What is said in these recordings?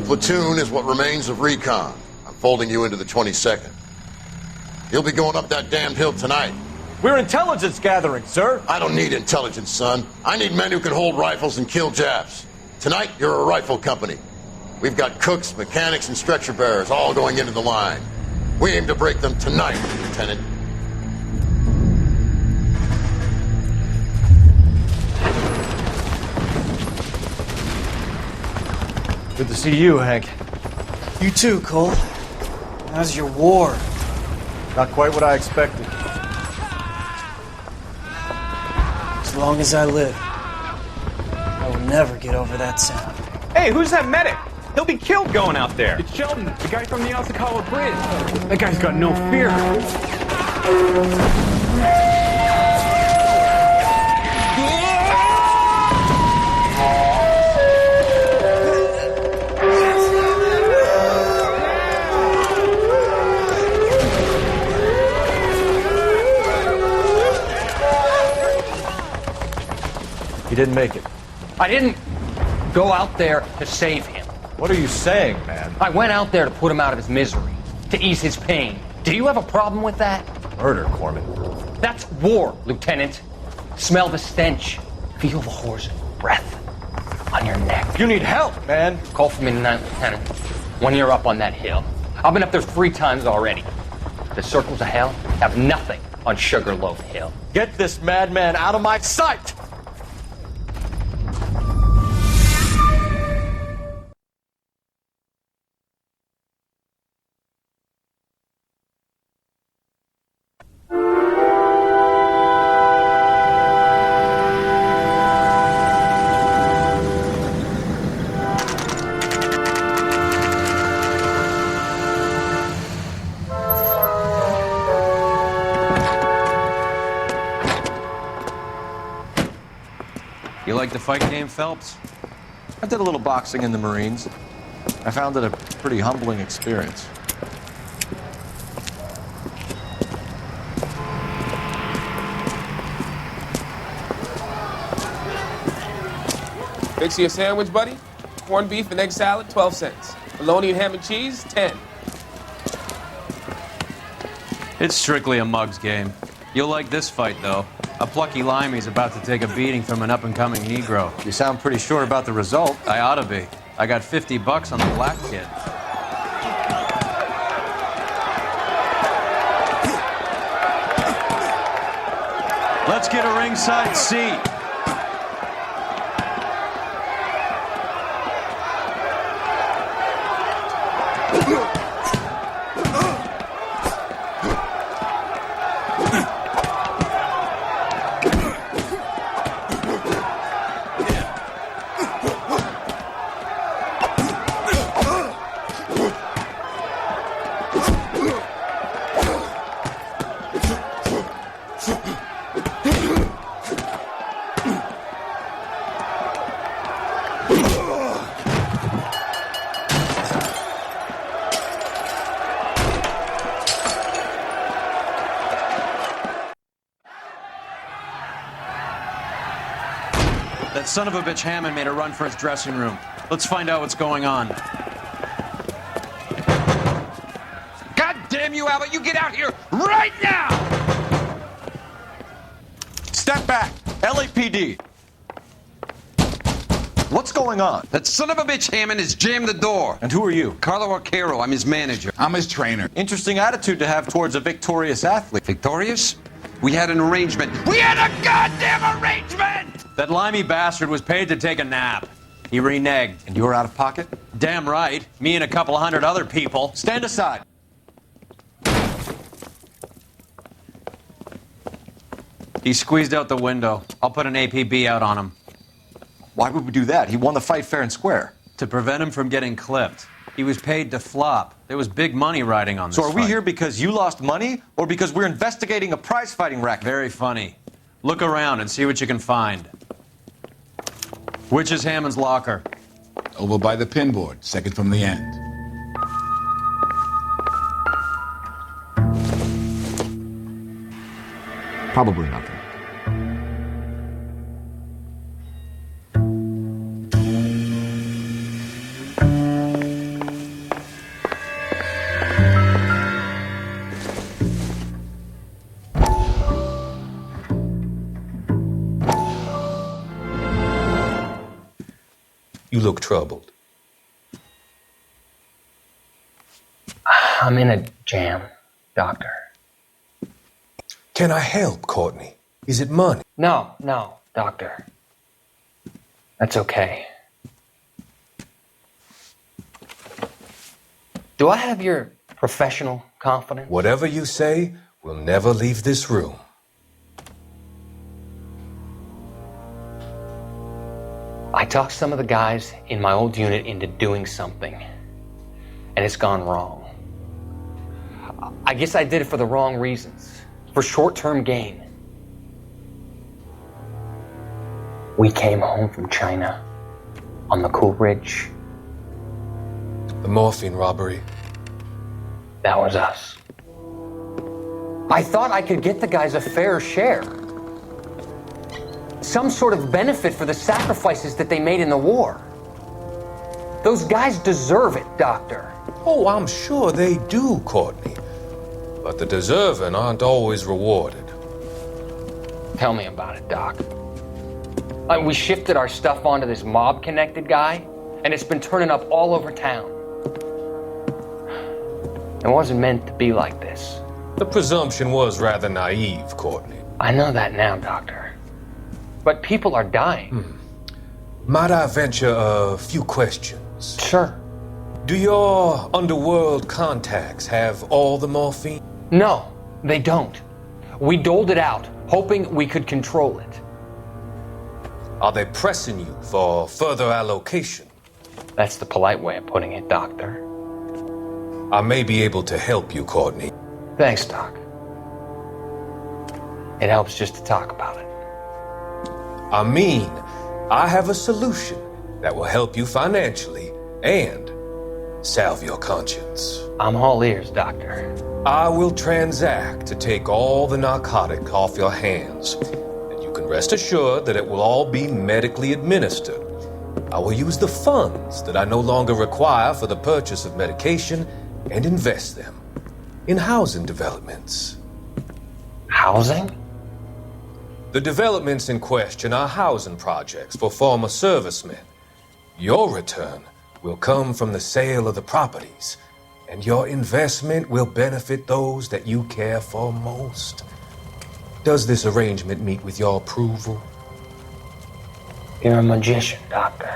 platoon is what remains of recon. I'm folding you into the 22nd. You'll be going up that damned hill tonight. We're intelligence gathering, sir. I don't need intelligence, son. I need men who can hold rifles and kill Japs. Tonight, you're a rifle company. We've got cooks, mechanics, and stretcher bearers all going into the line. We aim to break them tonight, Lieutenant. Good to see you, Hank. You too, Cole. How's your war? Not quite what I expected. As long as I live, I will never get over that sound. Hey, who's that medic? He'll be killed going out there. It's Sheldon, the guy from the Osakawa Bridge. That guy's got no fear. He didn't make it. I didn't go out there to save him. What are you saying, man? I went out there to put him out of his misery, to ease his pain. Do you have a problem with that? Murder, Corman. That's war, Lieutenant. Smell the stench. Feel the horse's breath on your neck. You need help, man. Call for me tonight, Lieutenant. When you're up on that hill. I've been up there 3 times already. The circles of hell have nothing on Sugarloaf Hill. Get this madman out of my sight! You like the fight game, Phelps? I did a little boxing in the Marines. I found it a pretty humbling experience. Fix you a sandwich, buddy? Corned beef and egg salad, 12 cents. Bologna and ham and cheese, 10. It's strictly a mug's game. You'll like this fight, though. A plucky limey's about to take a beating from an up-and-coming Negro. You sound pretty sure about the result. I ought to be. I got $50 on the black kid. Let's get a ringside seat. That son of a bitch Hammond made a run for his dressing room. Let's find out what's going on. God damn you, Albert! You get out here right now! Step back! LAPD! What's going on? That son of a bitch Hammond has jammed the door. And who are you? Carlo Arcaro, I'm his manager. I'm his trainer. Interesting attitude to have towards a victorious athlete. Victorious? We had an arrangement. We had a goddamn arrangement! That limey bastard was paid to take a nap. He reneged. And you were out of pocket? Damn right. Me and a couple hundred other people. Stand aside. He squeezed out the window. I'll put an APB out on him. Why would we do that? He won the fight fair and square. To prevent him from getting clipped. He was paid to flop. There was big money riding on this So are we fight. here because you lost money or because we're investigating a prize-fighting racket? Very funny. Look around and see what you can find. Which is Hammond's locker? Over by the pinboard, second from the end. Probably nothing. You look troubled. I'm in a jam, Doctor. Can I help, Courtney? Is it money? No, Doctor. That's okay. Do I have your professional confidence? Whatever you say, we'll never leave this room. I talked some of the guys in my old unit into doing something, and it's gone wrong. I guess I did it for the wrong reasons, for short-term gain. We came home from China on the Cool Ridge. The morphine robbery. That was us. I thought I could get the guys a fair share. Some sort of benefit for the sacrifices that they made in the war. Those guys deserve it, Doctor. Oh, I'm sure they do, Courtney. But the deserving aren't always rewarded. Tell me about it, Doc. We shifted our stuff onto this mob-connected guy, and it's been turning up all over town. It wasn't meant to be like this. The presumption was rather naive, Courtney. I know that now, Doctor. But people are dying. Might I venture a few questions? Sure. Do your underworld contacts have all the morphine? No, they don't. We doled it out, hoping we could control it. Are they pressing you for further allocation? That's the polite way of putting it, Doctor. I may be able to help you, Courtney. Thanks, Doc. It helps just to talk about it. I mean, I have a solution that will help you financially and salve your conscience. I'm all ears, Doctor. I will transact to take all the narcotic off your hands, and you can rest assured that it will all be medically administered. I will use the funds that I no longer require for the purchase of medication and invest them in housing developments. Housing? The developments in question are housing projects for former servicemen. Your return will come from the sale of the properties, and your investment will benefit those that you care for most. Does this arrangement meet with your approval? You're a magician, Doctor.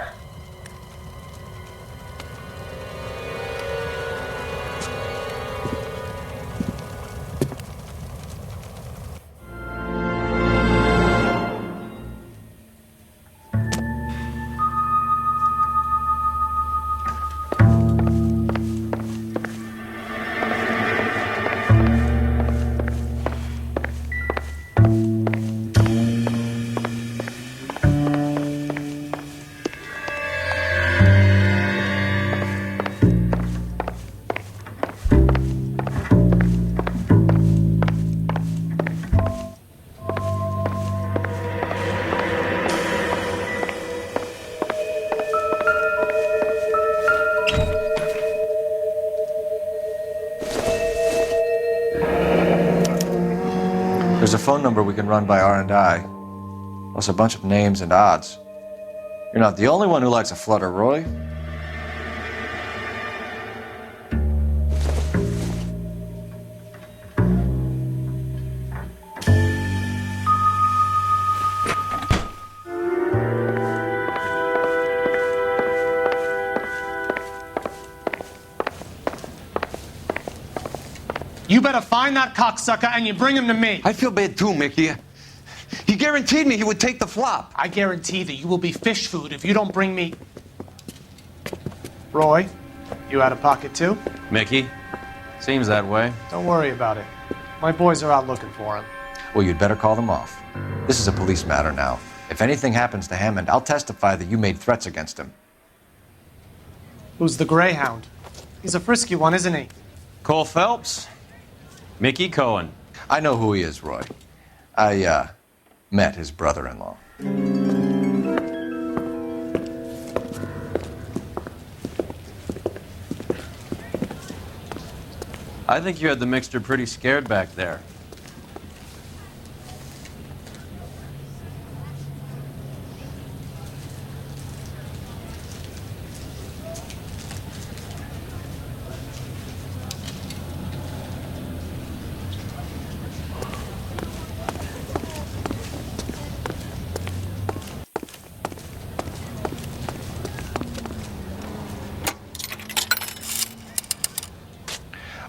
There's a phone number we can run by R&I, plus a bunch of names and odds. You're not the only one who likes a flutter, Roy. You better find that cocksucker and you bring him to me. I feel bad too, Mickey. He guaranteed me he would take the flop. I guarantee that you will be fish food if you don't bring me... Roy, you out of pocket too? Mickey? Seems that way. Don't worry about it. My boys are out looking for him. Well, you'd better call them off. This is a police matter now. If anything happens to Hammond, I'll testify that you made threats against him. Who's the Greyhound? He's a frisky one, isn't he? Cole Phelps? Mickey Cohen. I know who he is, Roy. I, met his brother-in-law. I think you had the mixture pretty scared back there.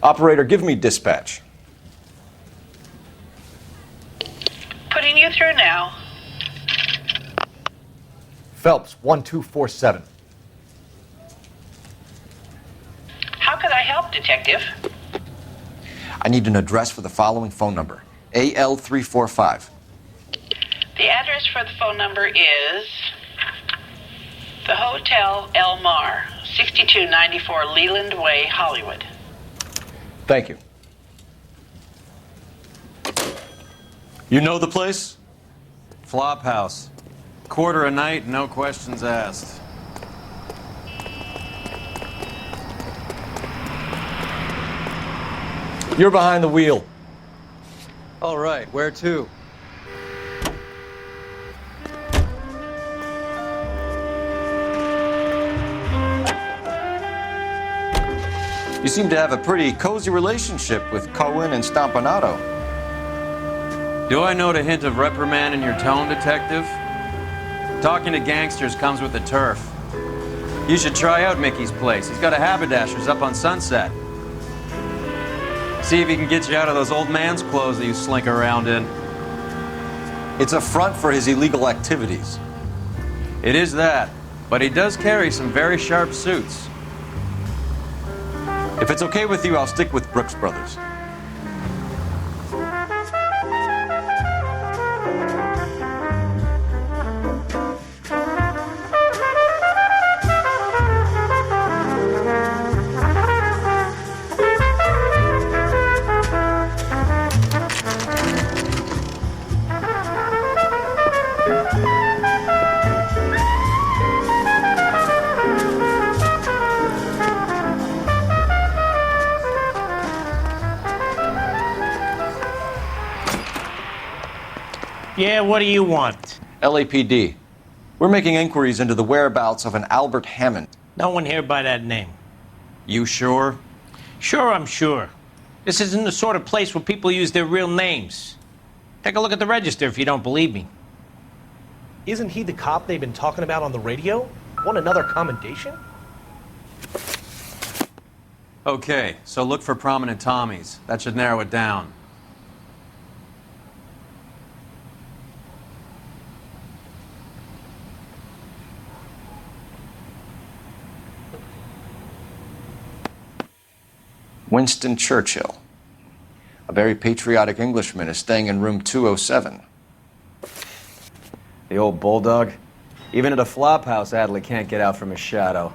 Operator, give me dispatch. Putting you through now. Phelps, 1247. How could I help, Detective? I need an address for the following phone number. AL345. The address for the phone number is the Hotel El Mar, 6294 Leland Way, Hollywood. Thank you. You know the place? Flop house. Quarter a night, no questions asked. You're behind the wheel. All right, where to? You seem to have a pretty cozy relationship with Cohen and Stompanato. Do I note a hint of reprimand in your tone, Detective? Talking to gangsters comes with the turf. You should try out Mickey's place. He's got a haberdasher's up on Sunset. See if he can get you out of those old man's clothes that you slink around in. It's a front for his illegal activities. It is that, but he does carry some very sharp suits. If it's okay with you, I'll stick with Brooks Brothers. Yeah, what do you want? LAPD. We're making inquiries into the whereabouts of an Albert Hammond. No one here by that name. You sure? Sure, I'm sure. This isn't the sort of place where people use their real names. Take a look at the register if you don't believe me. Isn't he the cop they've been talking about on the radio? Want another commendation? Okay, so look for prominent Tommies. That should narrow it down. Winston Churchill. A very patriotic Englishman is staying in room 207. The old bulldog. Even at a flop house, Adley can't get out from his shadow.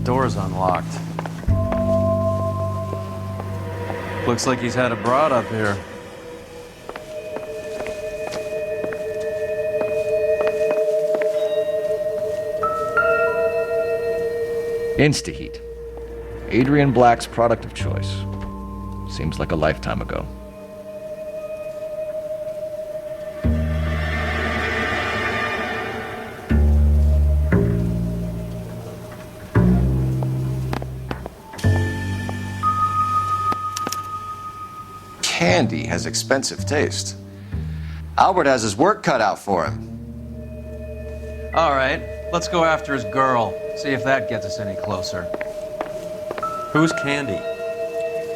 Door's unlocked. Looks like he's had a broad up here. Instaheat. Adrian Black's product of choice. Seems like a lifetime ago. Candy has expensive taste. Albert has his work cut out for him. All right, let's go after his girl. See if that gets us any closer. Who's Candy?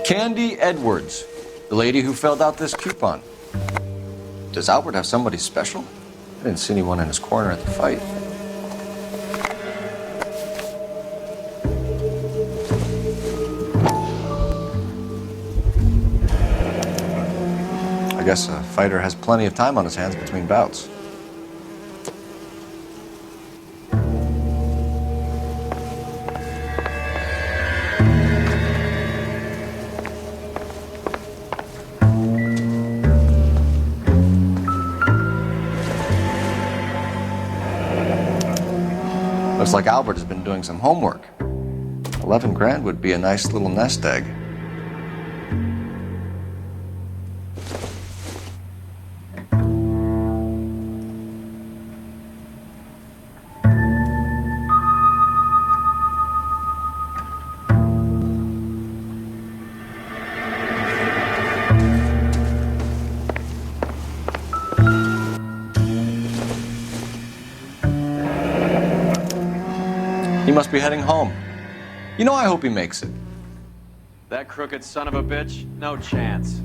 Candy Edwards, the lady who filled out this coupon. Does Albert have somebody special? I didn't see anyone in his corner at the fight. I guess a fighter has plenty of time on his hands between bouts. Looks like Albert has been doing some homework. 11 grand would be a nice little nest egg. He must be heading home. You know, I hope he makes it. That crooked son of a bitch? No chance.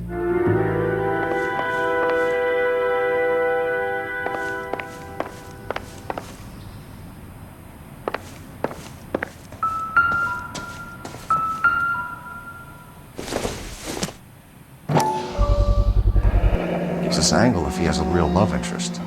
Gives us angle if he has a real love interest.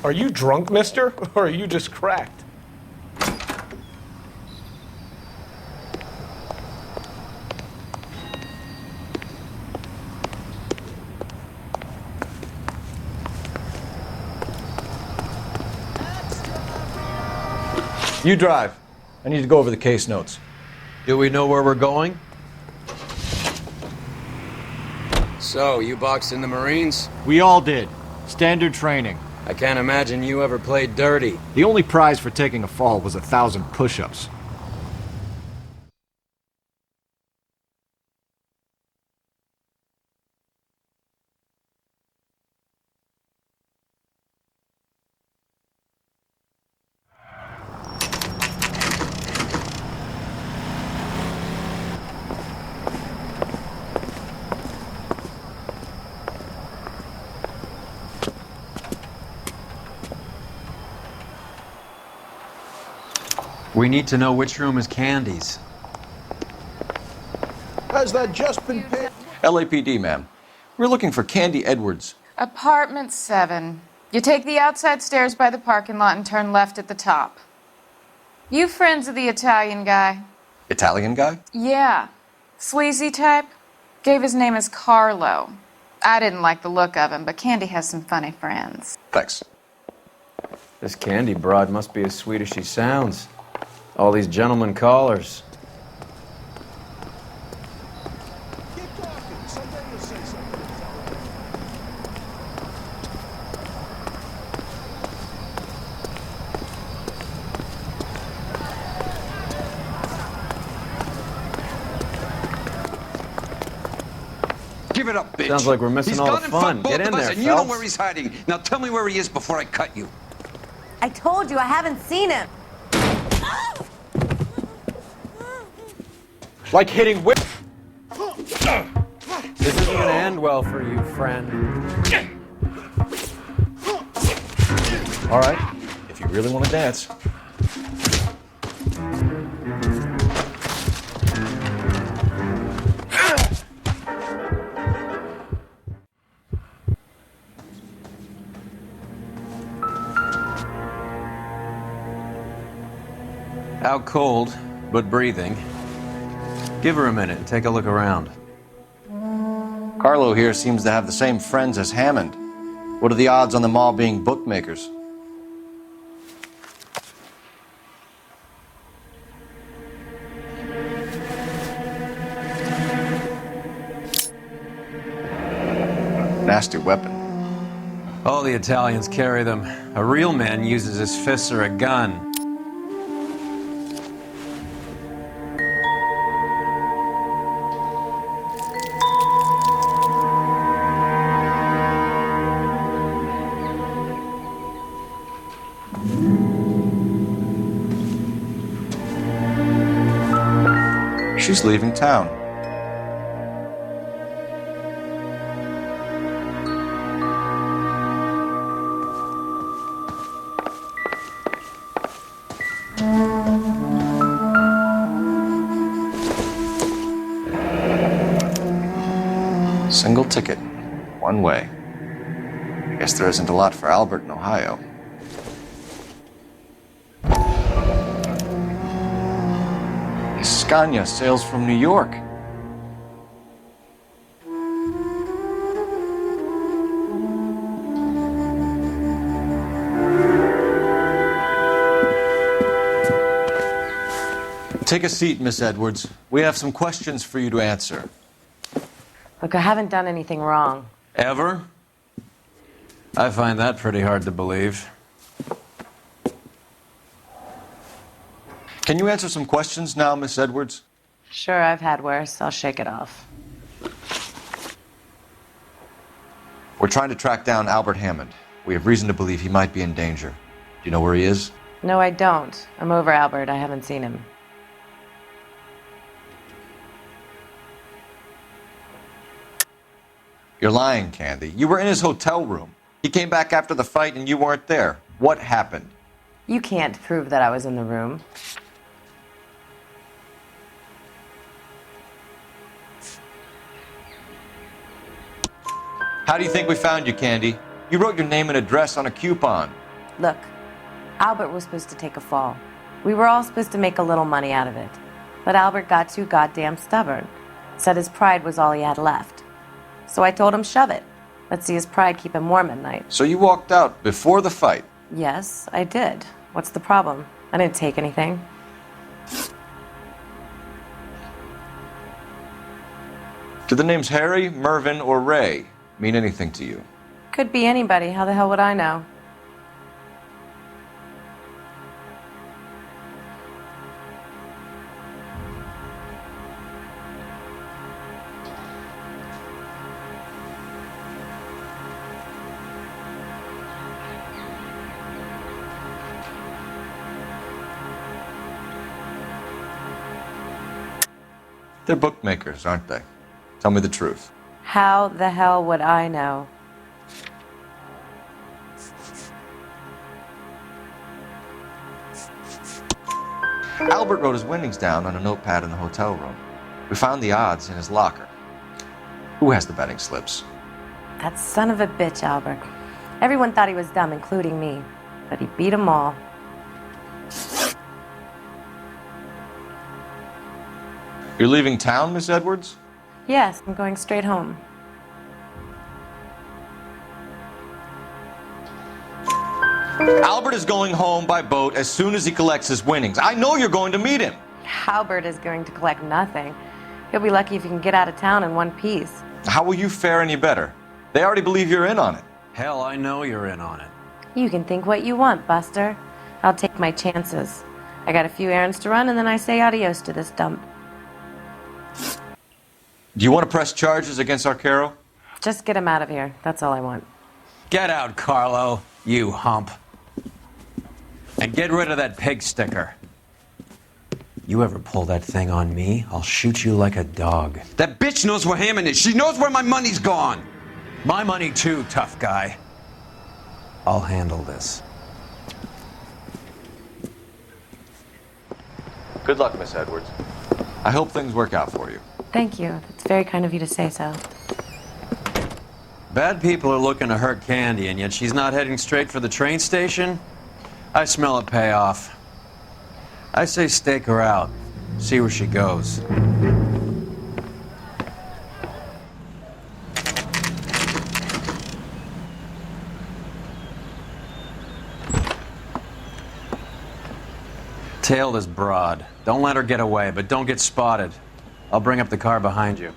Are you drunk, mister? Or are you just cracked? You drive. I need to go over the case notes. Do we know where we're going? So, you boxed in the Marines? We all did. Standard training. I can't imagine you ever played dirty. The only prize for taking a fall was 1,000 push-ups. We need to know which room is Candy's. Has that just been paid? LAPD, ma'am. We're looking for Candy Edwards. Apartment 7. You take the outside stairs by the parking lot and turn left at the top. You friends of the Italian guy? Italian guy? Yeah. Sleazy type? Gave his name as Carlo. I didn't like the look of him, but Candy has some funny friends. Thanks. This Candy broad must be as sweet as she sounds. All these gentlemen callers. Give it up, bitch. Sounds like we're missing He's all gone the and fun. fucked both Get in of us, there, and you know Phelps. where he's hiding. Now tell me where he is before I cut you. I told you I haven't seen him. Like hitting whip. This isn't gonna end well for you, friend. All right, if you really want to dance. Out cold, but breathing. Give her a minute and take a look around. Carlo here seems to have the same friends as Hammond. What are the odds on them all being bookmakers? Nasty weapon. All the Italians carry them. A real man uses his fists or a gun. She's leaving town. Single ticket, one way. Guess there isn't a lot for Albert in Ohio. Scania sails from New York. Take a seat, Miss Edwards. We have some questions for you to answer. Look, I haven't done anything wrong. Ever? I find that pretty hard to believe. Can you answer some questions now, Miss Edwards? Sure, I've had worse. I'll shake it off. We're trying to track down Albert Hammond. We have reason to believe he might be in danger. Do you know where he is? No, I don't. I'm over Albert. I haven't seen him. You're lying, Candy. You were in his hotel room. He came back after the fight and you weren't there. What happened? You can't prove that I was in the room. How do you think we found you, Candy? You wrote your name and address on a coupon. Look, Albert was supposed to take a fall. We were all supposed to make a little money out of it. But Albert got too goddamn stubborn. Said his pride was all he had left. So I told him shove it. Let's see his pride keep him warm at night. So you walked out before the fight? Yes, I did. What's the problem? I didn't take anything. Do the names Harry, Mervyn, or Ray mean anything to you? Could be anybody. How the hell would I know? They're bookmakers, aren't they? Tell me the truth. How the hell would I know? Albert wrote his winnings down on a notepad in the hotel room. We found the odds in his locker. Who has the betting slips? That son of a bitch, Albert. Everyone thought he was dumb, including me. But he beat them all. You're leaving town, Miss Edwards? Yes, I'm going straight home. Albert is going home by boat as soon as he collects his winnings. I know you're going to meet him. Albert is going to collect nothing. He'll be lucky if he can get out of town in one piece. How will you fare any better? They already believe you're in on it. Hell, I know you're in on it. You can think what you want, Buster. I'll take my chances. I got a few errands to run, and then I say adios to this dump. Do you want to press charges against Arcaro? Just get him out of here. That's all I want. Get out, Carlo, you hump. And get rid of that pig sticker. You ever pull that thing on me, I'll shoot you like a dog. That bitch knows where Hammond is. She knows where my money's gone. My money too, tough guy. I'll handle this. Good luck, Miss Edwards. I hope things work out for you. Thank you. It's very kind of you to say so. Bad people are looking to hurt Candy, and yet she's not heading straight for the train station? I smell a payoff. I say stake her out. See where she goes. Tail this broad. Don't let her get away, but don't get spotted. I'll bring up the car behind you.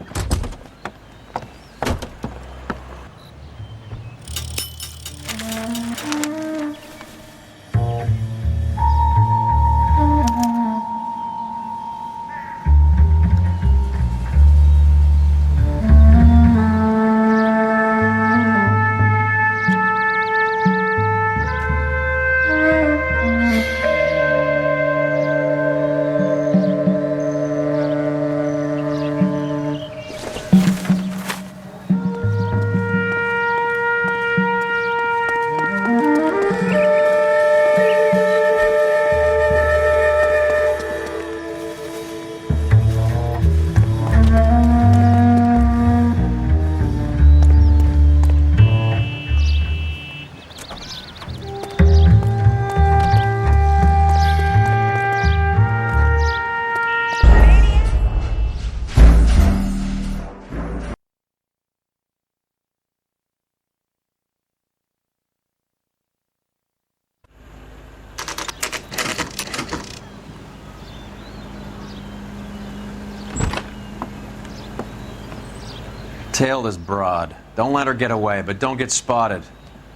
Tail this broad. Don't let her get away, but don't get spotted.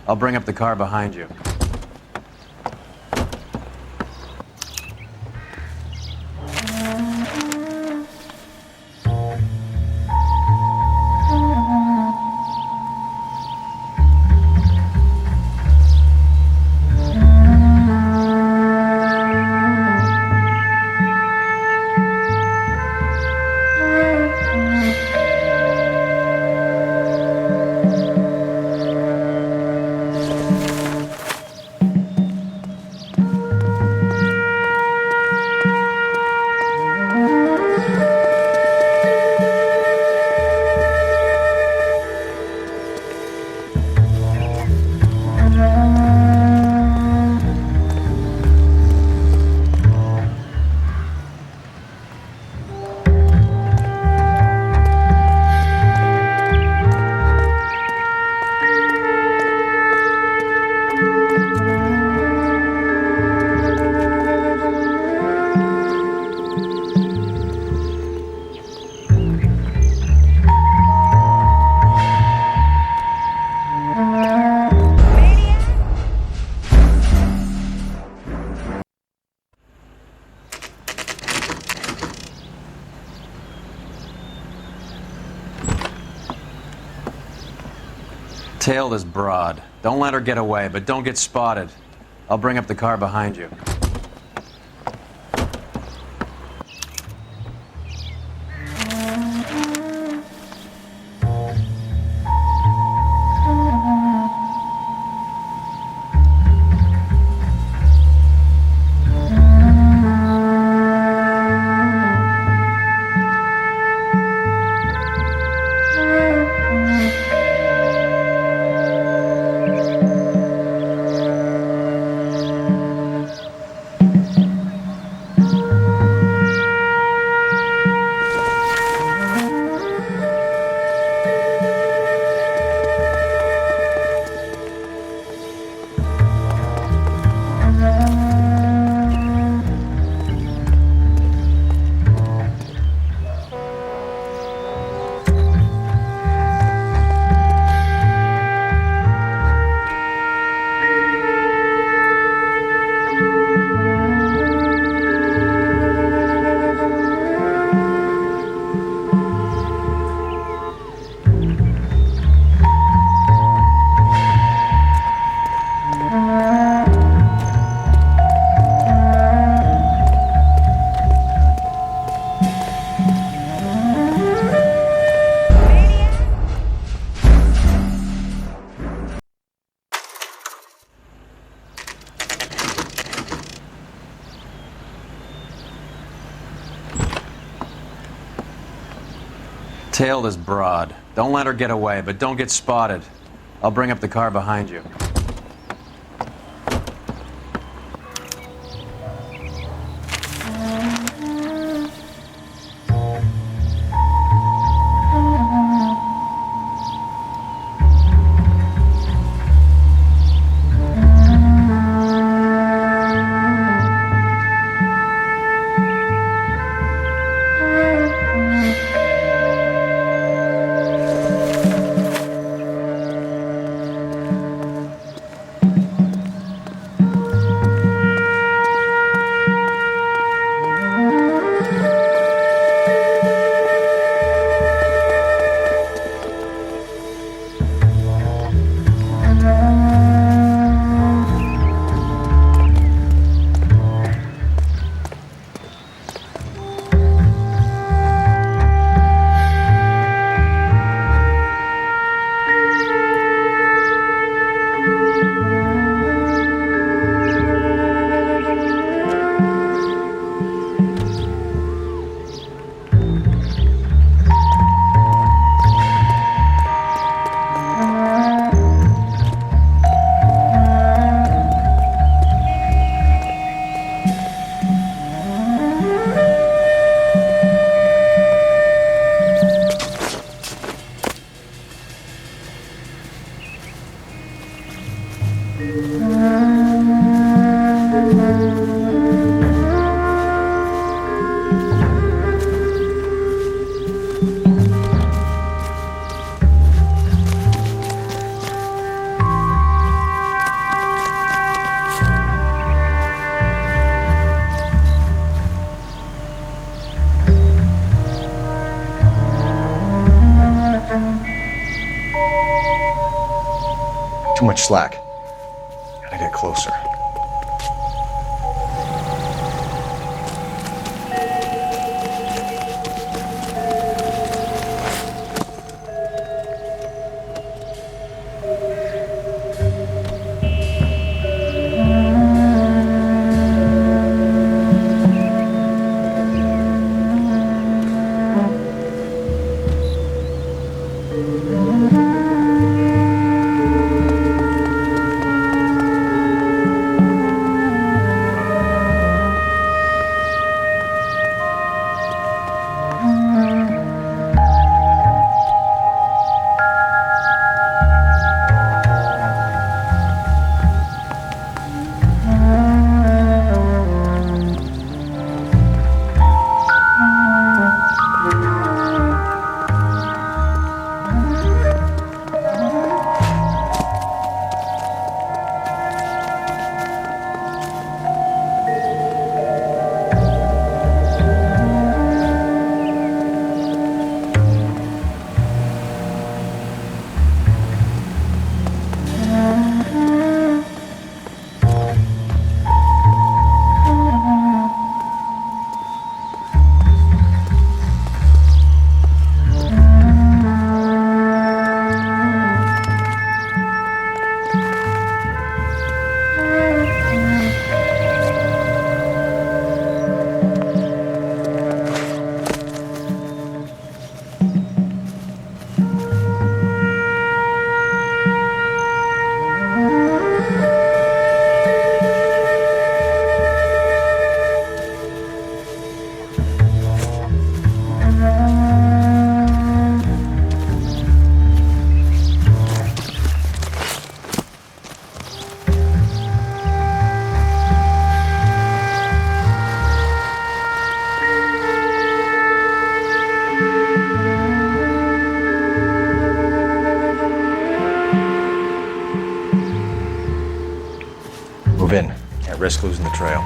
I'll bring up the car behind you. Tail this broad. Don't let her get away, but don't get spotted. I'll bring up the car behind you. Tail this broad. Don't let her get away, but don't get spotted. I'll bring up the car behind you. Too much slack. Gotta get closer. Move in. Can't risk losing the trail.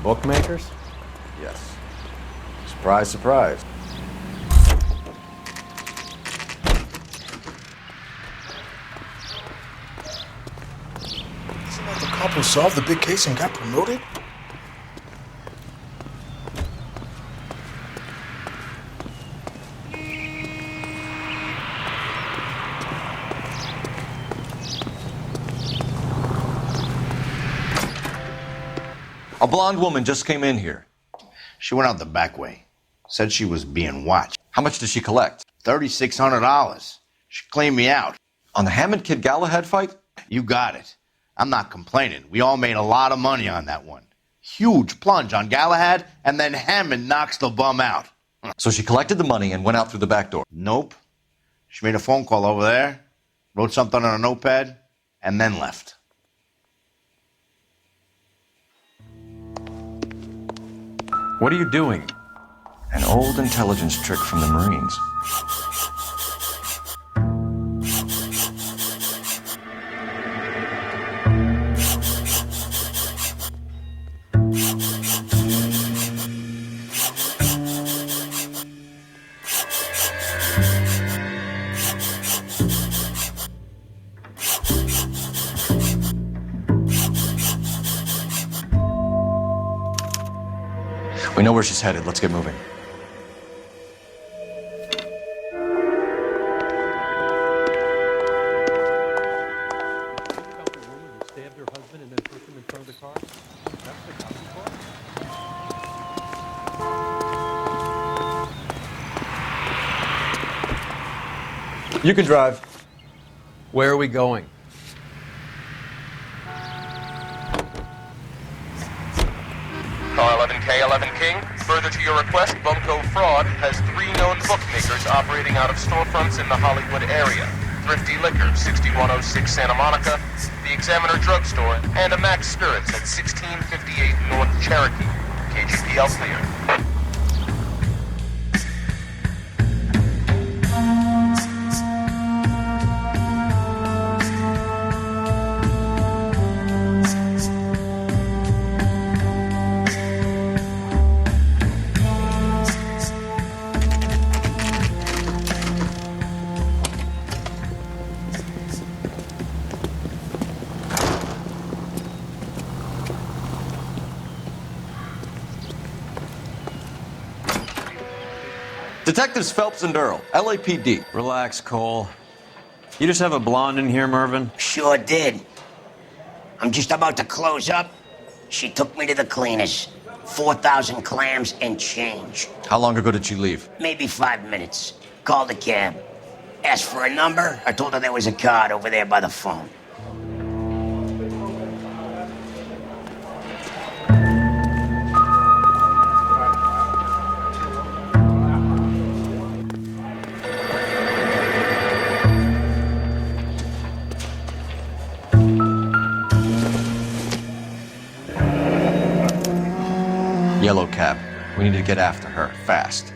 Bookmakers? Yes. Surprise, surprise. Isn't that the cop who solved the big case and got promoted? A blonde woman just came in here. She went out the back way. Said she was being watched. How much did she collect? $3,600. She cleaned me out. On the Hammond Kid Galahad fight? You got it. I'm not complaining. We all made a lot of money on that one. Huge plunge on Galahad, and then Hammond knocks the bum out. So she collected the money and went out through the back door? Nope. She made a phone call over there, wrote something on a notepad, and then left. What are you doing? An old intelligence trick from the Marines. We know where she's headed. Let's get moving. You can drive. Where are we going? Car 11K, 11 King. Further to your request, Bunko Fraud has 3 known bookmakers operating out of storefronts in the Hollywood area. Thrifty Liquor, 6106 Santa Monica, the Examiner Drugstore, and a Max Spirits at 1658 North Cherokee. KGPL clear. Detectives Phelps and Earl, LAPD. Relax, Cole. You just have a blonde in here, Mervyn? Sure did. I'm just about to close up. She took me to the cleaners. 4,000 clams and change. How long ago did she leave? Maybe 5 minutes. Called a cab. Asked for a number. I told her there was a card over there by the phone. Yellow cab. We need to get after her, fast.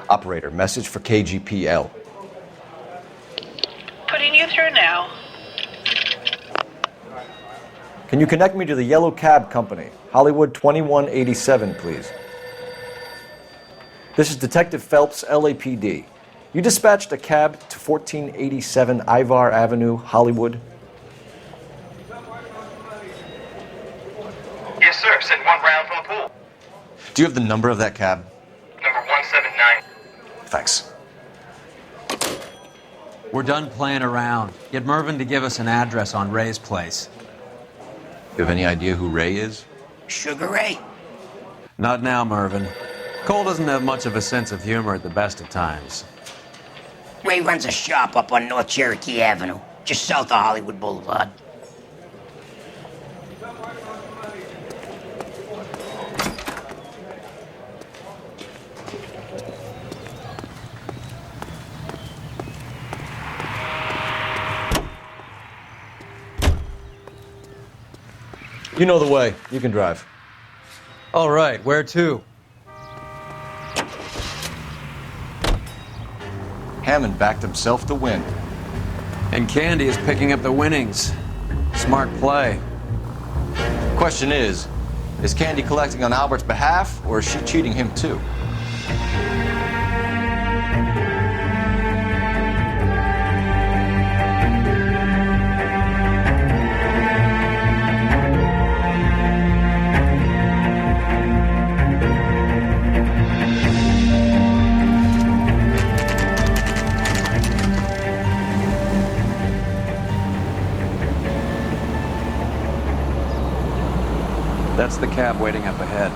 Operator, message for KGPL. Putting you through now. Can you connect me to the Yellow Cab Company, Hollywood 2187, please? This is Detective Phelps, LAPD. You dispatched a cab to 1487 Ivar Avenue, Hollywood. Yes, sir. Send 1 round from the pool. Do you have the number of that cab? Number 179. Thanks. We're done playing around. Get Mervyn to give us an address on Ray's place. You have any idea who Ray is? Sugar Ray? Not now, Mervyn. Cole doesn't have much of a sense of humor at the best of times. Ray runs a shop up on North Cherokee Avenue, just south of Hollywood Boulevard. You know the way. You can drive. All right, where to? Hammond backed himself to win. And Candy is picking up the winnings. Smart play. Question is Candy collecting on Albert's behalf, or is she cheating him too? That's the cab waiting up ahead.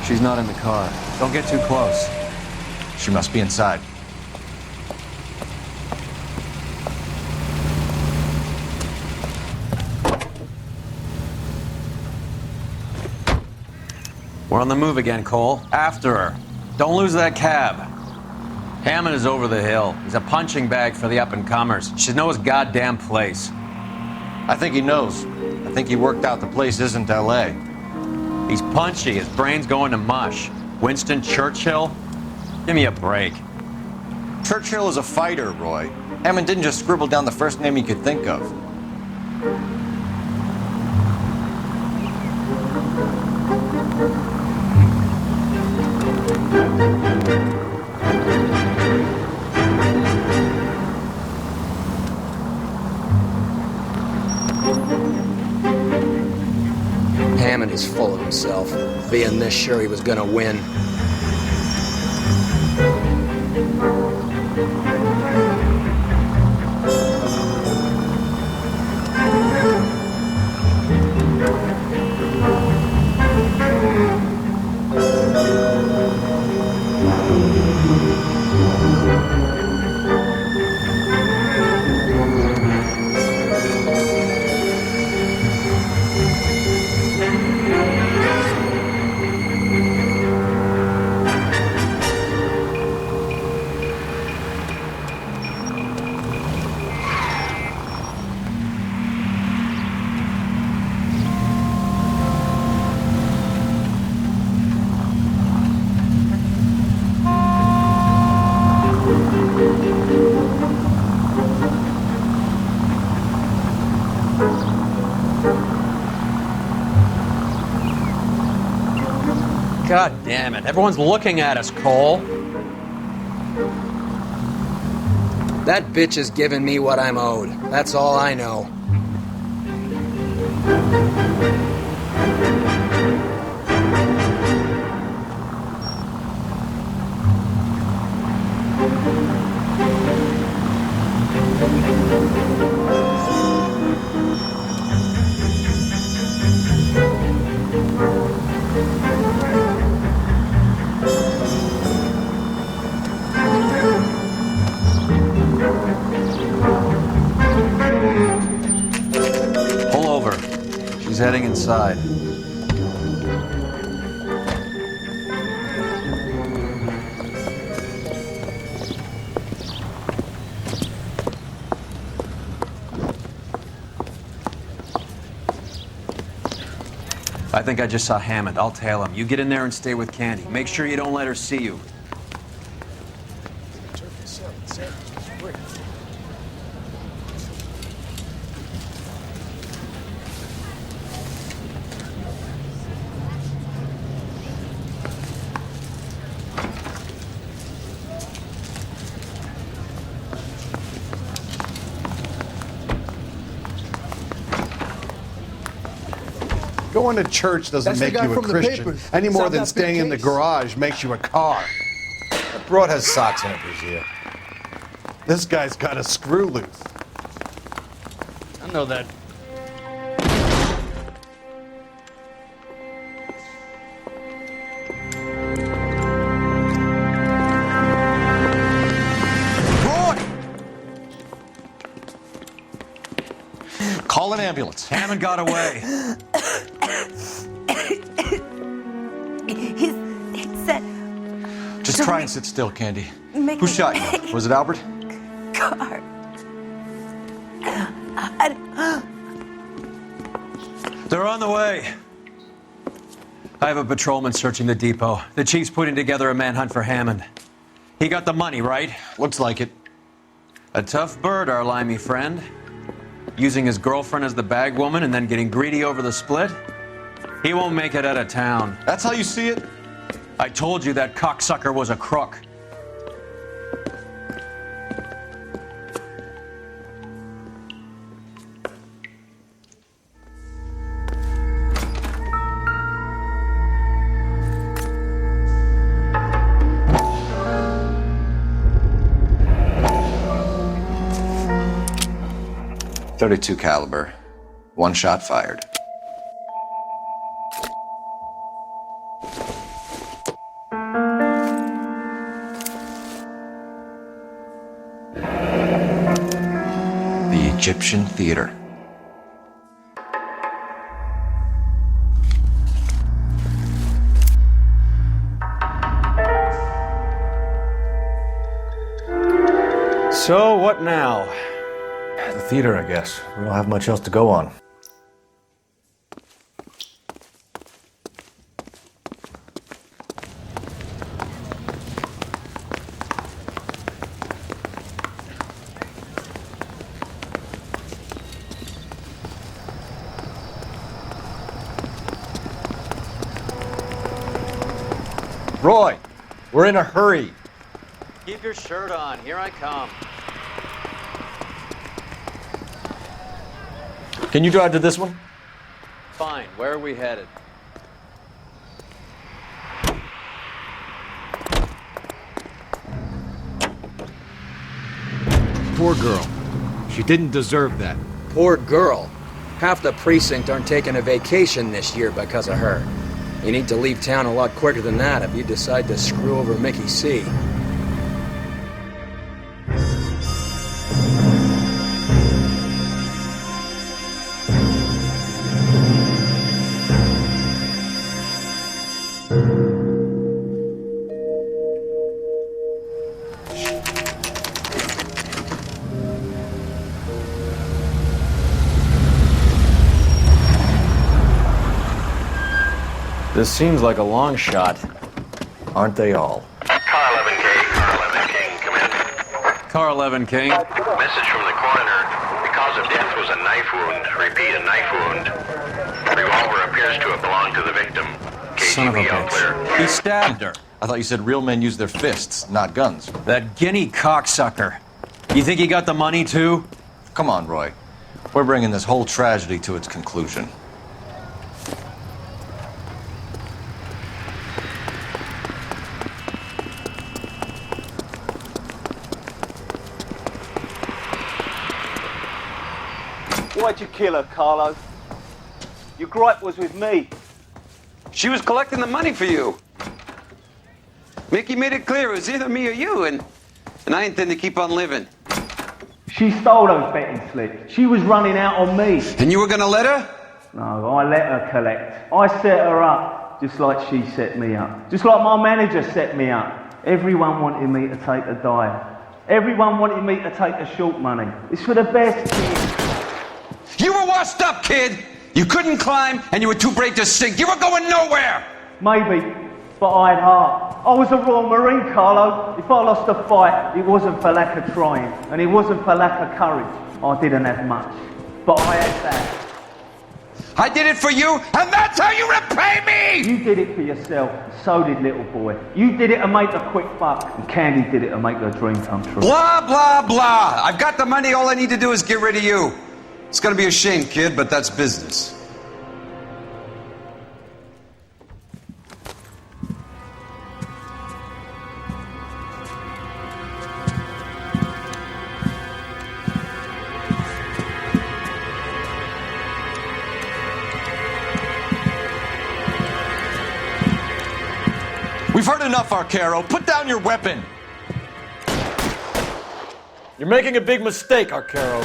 She's not in the car. Don't get too close. She must be inside. We're on the move again, Cole. After her. Don't lose that cab. Hammond is over the hill. He's a punching bag for the up-and-comers. Should know his goddamn place. I think he knows. I think he worked out the place isn't L.A. He's punchy. His brain's going to mush. Winston Churchill? Give me a break. Churchill is a fighter, Roy. Hammond didn't just scribble down the first name he could think of. Hammond is full of himself, being this sure he was gonna win. God damn it. Everyone's looking at us, Cole. That bitch is giving me what I'm owed. That's all I know. Heading inside. I think I just saw Hammond. I'll tail him. You get in there and stay with Candy. Make sure you don't let her see you. Going to church doesn't make you a Christian any more than staying in the garage makes you a car. That broad has socks in it this year. This guy's got a screw loose. I know that. Call an ambulance. Hammond got away. He said... Just try and sit still, Candy. Make Who me- shot you? Was it Albert? Car. They're on the way. I have a patrolman searching the depot. The chief's putting together a manhunt for Hammond. He got the money, right? Looks like it. A tough bird, our limey friend. Using his girlfriend as the bag woman and then getting greedy over the split? He won't make it out of town. That's how you see it? I told you that cocksucker was a crook. .32 caliber. One shot fired. The Egyptian Theater. So, what now? The theater, I guess. We don't have much else to go on. Roy, we're in a hurry. Keep your shirt on. Here I come. Can you drive to this one? Fine. Where are we headed? Poor girl. She didn't deserve that. Poor girl. Half the precinct aren't taking a vacation this year because of her. You need to leave town a lot quicker than that if you decide to screw over Mickey C. This seems like a long shot. Aren't they all? Car 11K, Car 11 King, come in. Car 11 King. Message from the coroner. The cause of death was a knife wound. Repeat, a knife wound. Revolver appears to have belonged to the victim. Son of a KGB all clear. bitch. He stabbed her. I thought you said real men use their fists, not guns. That guinea cocksucker. You think he got the money too? Come on, Roy. We're bringing this whole tragedy to its conclusion. Why'd you kill her, Carlo? Your gripe was with me. She was collecting the money for you. Mickey made it clear it was either me or you, and I intend to keep on living. She stole those betting slips. She was running out on me. And you were gonna let her? No, I let her collect. I set her up, just like she set me up. Just like my manager set me up. Everyone wanted me to take a dive. Everyone wanted me to take the short money. It's for the best, kid. You were washed up, kid! You couldn't climb, and you were too brave to sink. You were going nowhere! Maybe, but I had heart. I was a Royal Marine, Carlo. If I lost a fight, it wasn't for lack of trying, and it wasn't for lack of courage. I didn't have much, but I had that. I did it for you, and that's how you repay me! You did it for yourself, so did little boy. You did it to make a quick buck, and Candy did it to make her dream come true. Blah, blah, blah. I've got the money. All I need to do is get rid of you. It's gonna be a shame, kid, but that's business. We've heard enough, Arcaro. Put down your weapon. You're making a big mistake, Arcaro.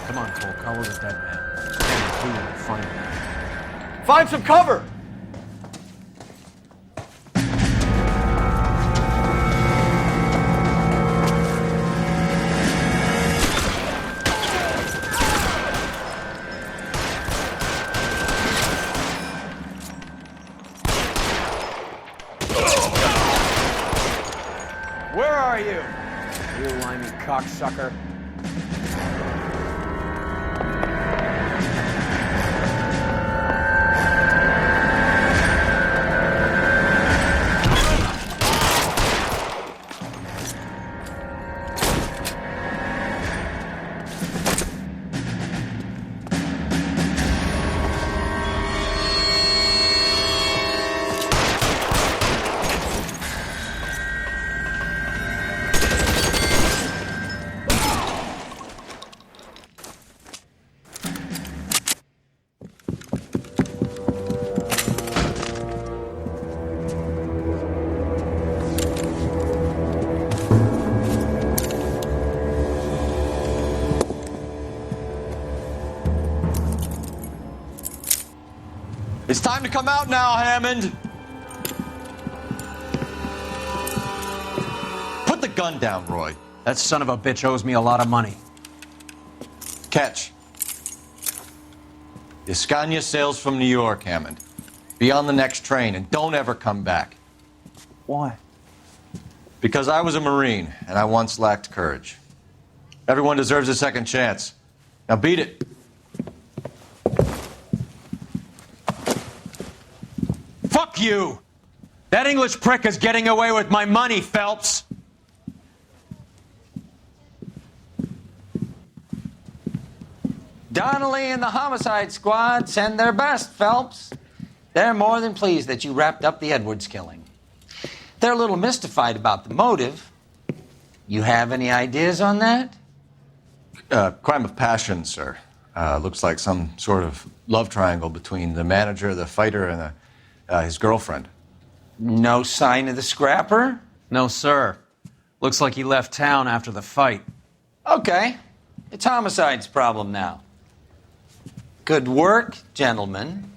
Come on, Cole. Carlo's a dead man. Find him. Find some cover! Where are you? You limey cocksucker. It's time to come out now, Hammond. Put the gun down, Roy. That son of a bitch owes me a lot of money. Catch. The Scania sails from New York, Hammond. Be on the next train and don't ever come back. Why? Because I was a Marine and I once lacked courage. Everyone deserves a second chance. Now beat it. Fuck you! That English prick is getting away with my money, Phelps! Donnelly and the homicide squad send their best, Phelps. They're more than pleased that you wrapped up the Edwards killing. They're a little mystified about the motive. You have any ideas on that? Crime of passion, sir. Looks like some sort of love triangle between the manager, the fighter, and his girlfriend. No sign of the scrapper? No, sir. Looks like he left town after the fight. Okay. It's homicide's problem now. Good work, gentlemen.